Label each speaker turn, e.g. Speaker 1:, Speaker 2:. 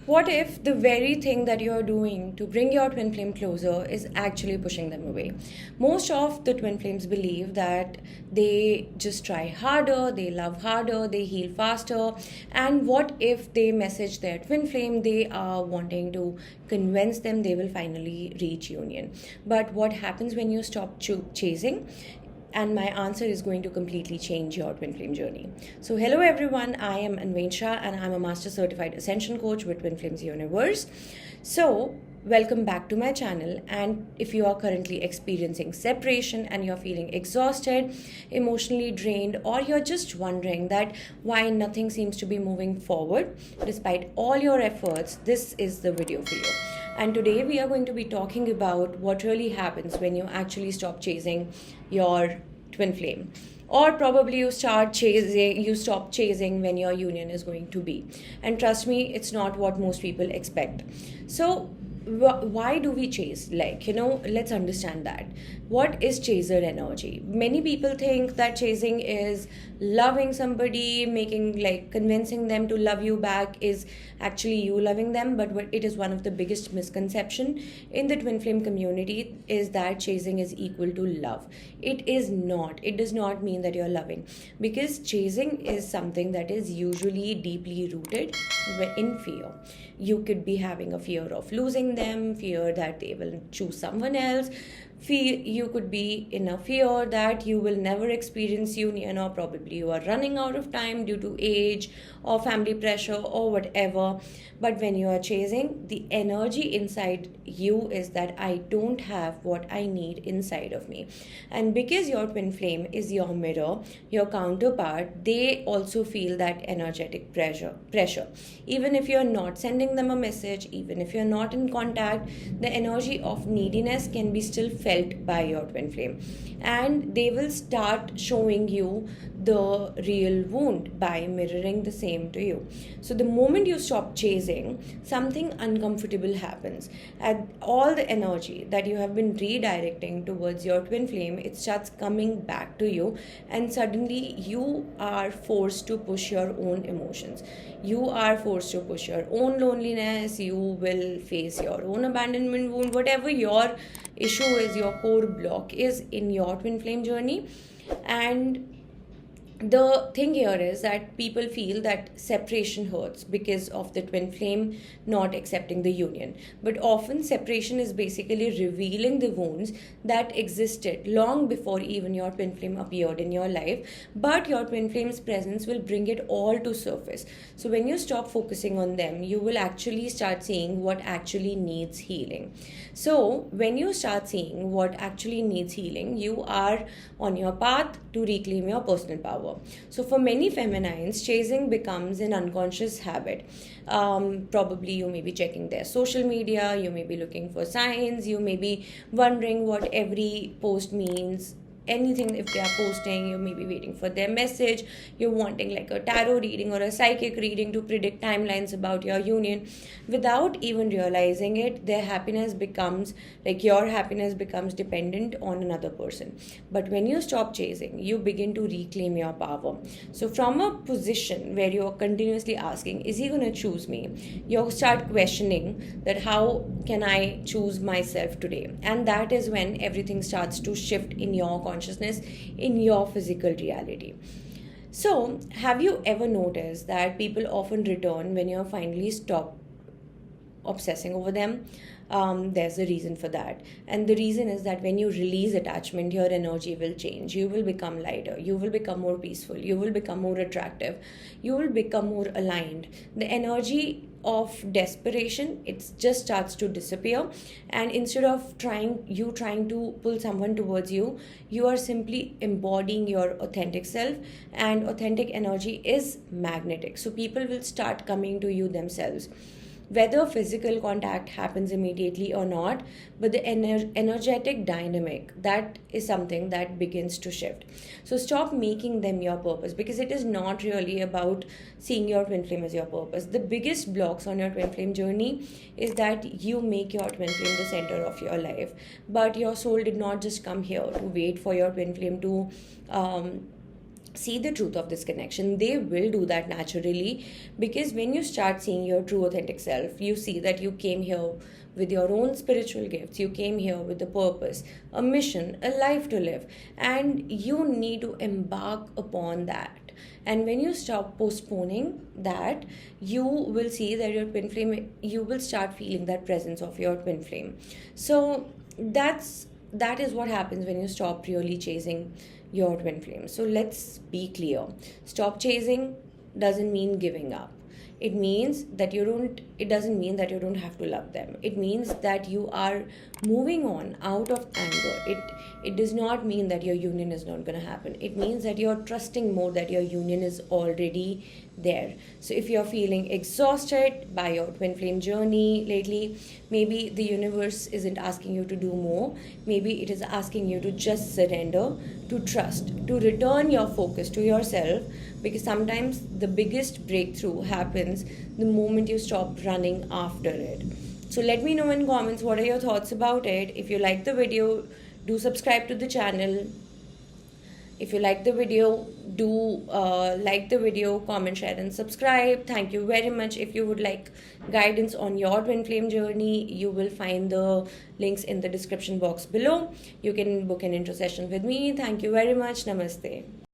Speaker 1: What if the very thing that you're doing to bring your twin flame closer is actually pushing them away? Most of the twin flames believe that they just try harder, they love harder, they heal faster. And what if they message their twin flame, they are wanting to convince them they will finally reach union? But what happens when you stop chasing? And my answer is going to completely change your twin flame journey. So, hello everyone, I am Anveen Shah and I'm a Master Certified Ascension Coach with Twin Flames Universe. So, welcome back to my channel. And if you are currently experiencing separation and you're feeling exhausted, emotionally drained, or you're just wondering that why nothing seems to be moving forward despite all your efforts, this is the video for you. And today we are going to be talking about what really happens when you actually stop chasing your twin flame. Or probably you stop chasing when your union is going to be. And trust me, it's not what most people expect. So why do we chase? Let's understand that. What is chaser energy? Many people think that chasing is loving somebody, convincing them to love you back is actually you loving them. But what it is, one of the biggest misconception in the twin flame community is that chasing is equal to love. It is not. It does not mean that you're loving, because chasing is something that is usually deeply rooted in fear. You could be having a fear of losing them, fear that they will choose someone else. You could be in a fear that you will never experience union, or probably you are running out of time due to age or family pressure or whatever. But when you are chasing, the energy inside you is that I don't have what I need inside of me. And because your twin flame is your mirror, your counterpart, they also feel that energetic pressure. Even if you're not sending them a message, even if you're not in contact, the energy of neediness can be still felt by your twin flame, and they will start showing you the real wound by mirroring the same to you. So the moment you stop chasing, something uncomfortable happens, and all the energy that you have been redirecting towards your twin flame, it starts coming back to you, and suddenly you are forced to push your own emotions. You are forced to push your own loneliness. You will face your own abandonment wound, whatever your issue is, your core block is in your twin flame journey. And the thing here is that people feel that separation hurts because of the twin flame not accepting the union. But often, separation is basically revealing the wounds that existed long before even your twin flame appeared in your life. But your twin flame's presence will bring it all to surface. So, when you stop focusing on them, you will actually start seeing what actually needs healing. So, when you start seeing what actually needs healing, you are on your path to reclaim your personal power. So, for many feminines, chasing becomes an unconscious habit. Probably you may be checking their social media, you may be looking for signs, you may be wondering what every post means. Anything, if they are posting, you may be waiting for their message, you're wanting like a tarot reading or a psychic reading to predict timelines about your union. Without even realizing it, their happiness becomes your happiness becomes dependent on another person. But when you stop chasing, you begin to reclaim your power. So from a position where you're continuously asking, is he going to choose me, you start questioning that how can I choose myself today? And that is when everything starts to shift in your consciousness, in your physical reality. So, have you ever noticed that people often return when you finally stop obsessing over them? There's a reason for that. And the reason is that when you release attachment, your energy will change. You will become lighter. You will become more peaceful. You will become more attractive. You will become more aligned. The energy of desperation, it just starts to disappear, and instead of trying to pull someone towards you, you are simply embodying your authentic self, and authentic energy is magnetic, so people will start coming to you themselves, whether physical contact happens immediately or not. But the energetic dynamic, that is something that begins to shift. So stop making them your purpose, because it is not really about seeing your twin flame as your purpose. The biggest blocks on your twin flame journey is that you make your twin flame the center of your life, but your soul did not just come here to wait for your twin flame to see the truth of this connection. They will do that naturally, because when you start seeing your true authentic self, you see that you came here with your own spiritual gifts, you came here with a purpose, a mission, a life to live, and you need to embark upon that. And when you stop postponing that, you will see that your twin flame, you will start feeling that presence of your twin flame. So that is what happens when you stop really chasing your twin flame. So let's be clear. Stop chasing doesn't mean giving up. It doesn't mean that you don't have to love them. It means that you are moving on out of anger. It does not mean that your union is not going to happen. It means that you're trusting more that your union is already there. So if you're feeling exhausted by your twin flame journey lately, maybe the universe isn't asking you to do more. Maybe it is asking you to just surrender, to trust, to return your focus to yourself, because sometimes the biggest breakthrough happens the moment you stop running after it. So let me know in comments what are your thoughts about it. If you like the video, do subscribe to the channel. If you like the video, do like the video, comment, share and subscribe. Thank you very much. If you would like guidance on your twin flame journey, you will find the links in the description box below. You can book an intro session with me. Thank you very much. Namaste.